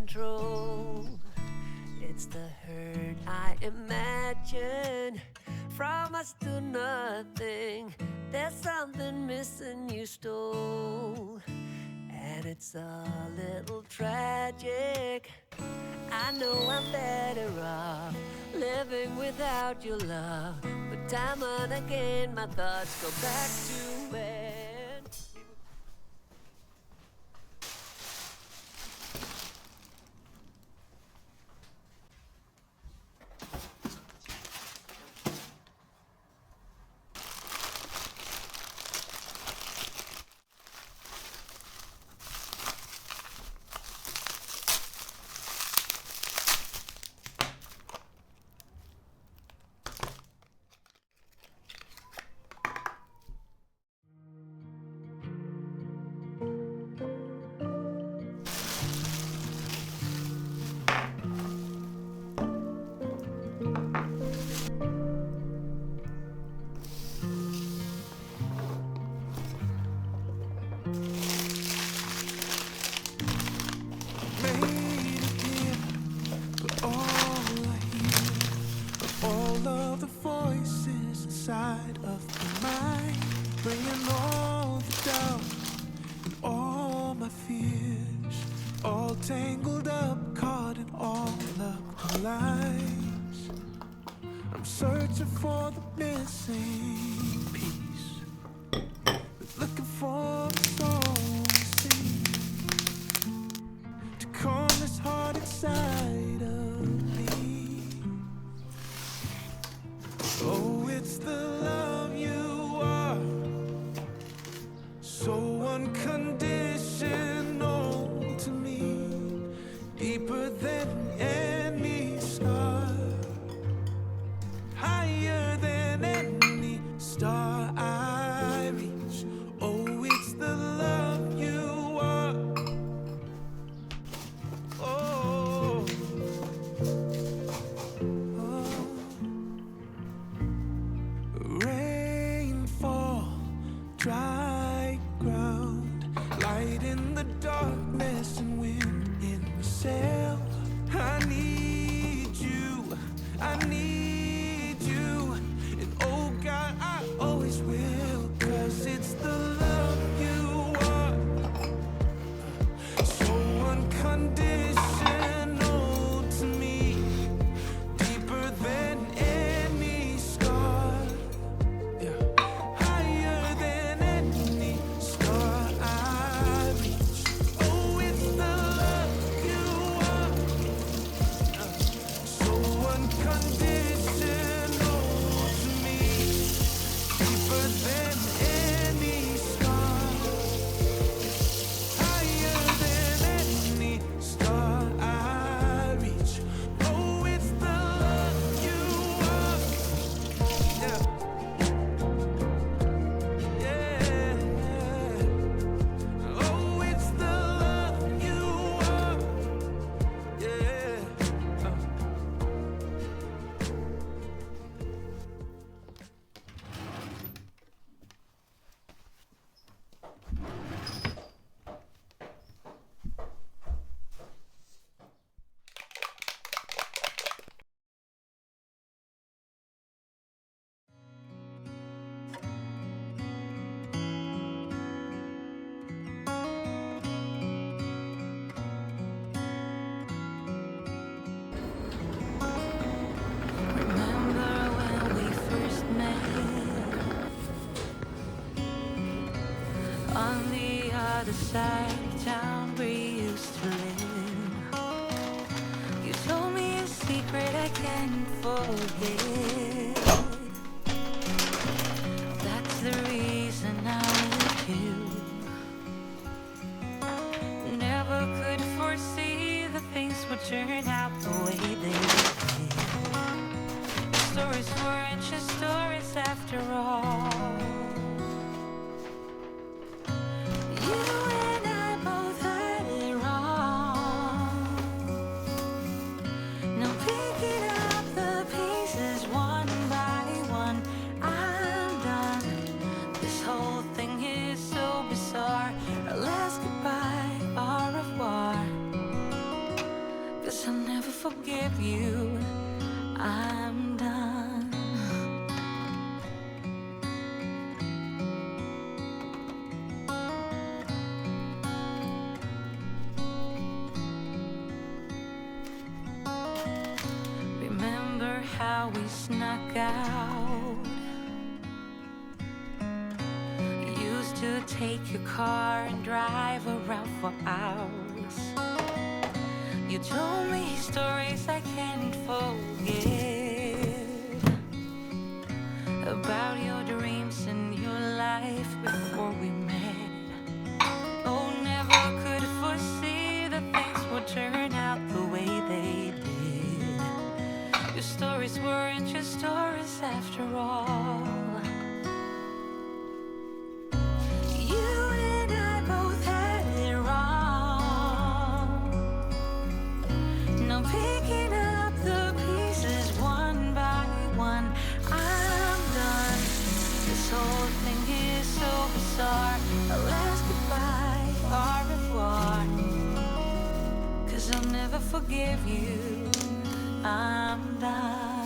control. It's the hurt I imagine from us to nothing. There's something missing you stole, and it's a little tragic. I know I'm better off living without your love, but time and again my thoughts go back to when. Tangled up, caught in all of the lies. I'm searching for the missing piece, but looking for a song to sing to calm this heart inside of me. Oh, it's the love you are, so unconditional to me. Deeper than any star, higher than any star I reach. Oh, it's the love you are. Oh, oh. Rainfall, dry ground, light in the darkness and wind. I need you, I need you, and oh God, I always will, 'cause it's the love you are, so unconditional to me, deeper than any scar, yeah, higher than any star I reach. Oh, it's the love you are, so unconditional to me, deeper than any scar, higher than any star I reach. Oh, it's the love you are, yeah, yeah. Oh, it's the love you are, yeah. Remember when we first met on the other side of town where you used to live? You told me a secret I can't forget. That's the reason I love you. Never could foresee the things would turn out the way they did. Stories weren't just stories after all. You and I both had it wrong. Now picking up the pieces one by one, I'm done. This whole thing is so bizarre. Our last goodbye, au revoir. forgive you. I'm done. Remember how we snuck out? Used to take your car and drive around for hours. You told me stories I can't forget, about your dreams and your life before we met. Oh, never could foresee that things would turn out the way they did. Your stories weren't just stories after all. Forgive you, I'm done.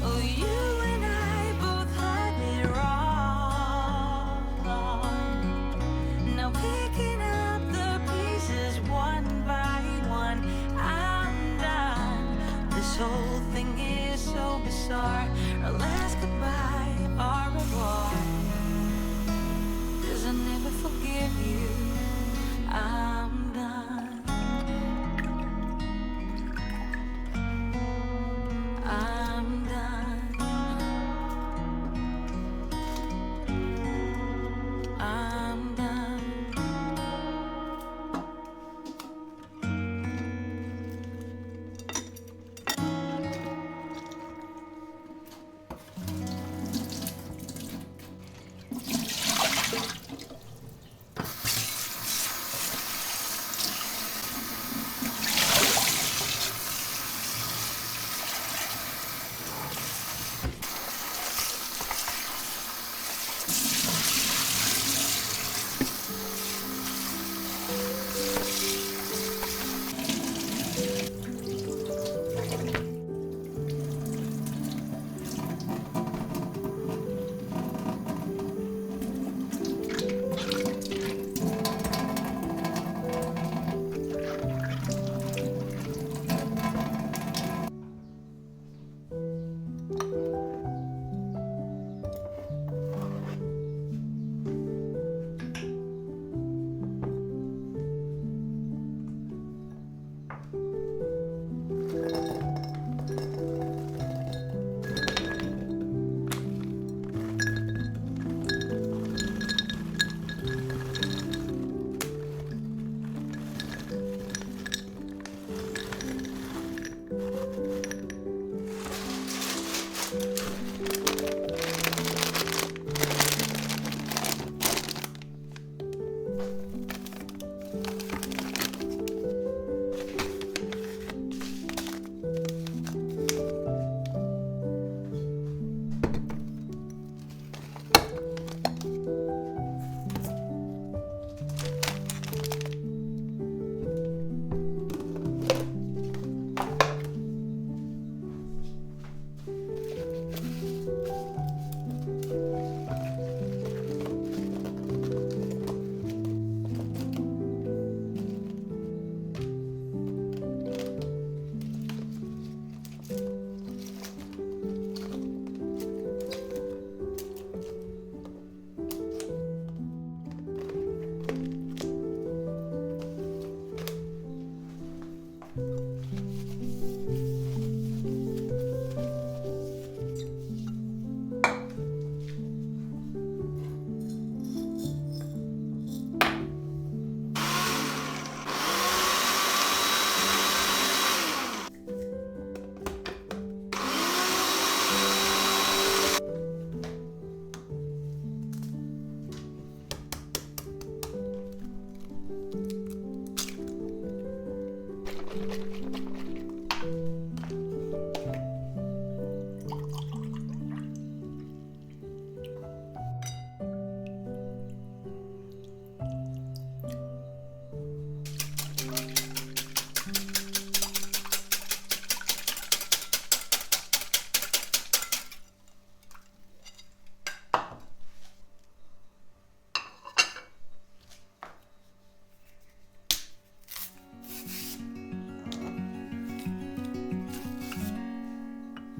Oh, you and I both had it wrong.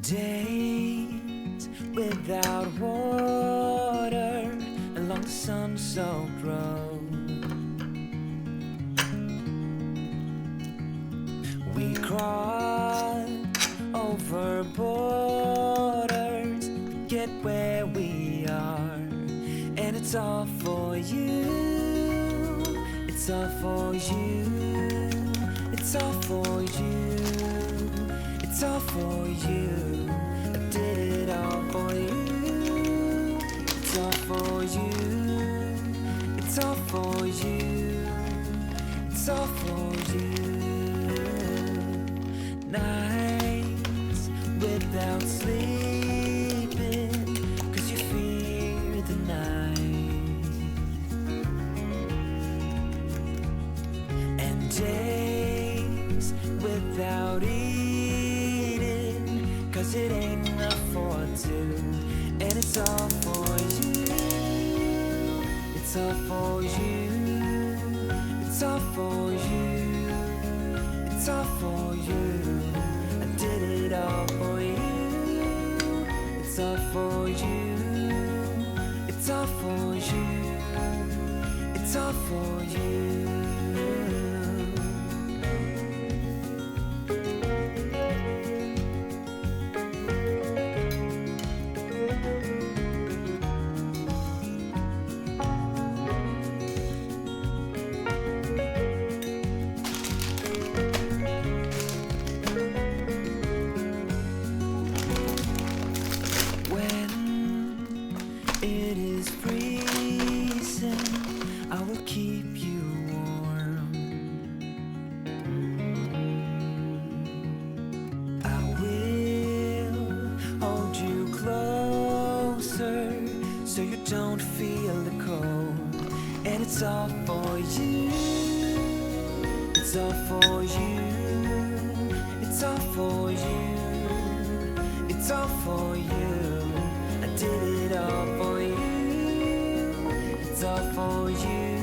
Days without water along the sun-soaked road. We cross over borders to get where we are, and it's all for you. It's all for you. It's all for you. It's all for you. I did it all for you. It's all for you. It's all for you. It's all for you. Nights without sleeping 'cause you fear the night. And days without eating 'cause it ain't enough for two. And it's all for you. It's all for you. It's all for you. It's all for you. I did it all for you. It's all for you. It's all for you. It's all for you. It is freezing, I will keep you warm. I will hold you closer so you don't feel the cold. And it's all for you. It's all for you. It's all for you. It's all for you. I did it all for you. It's all for you.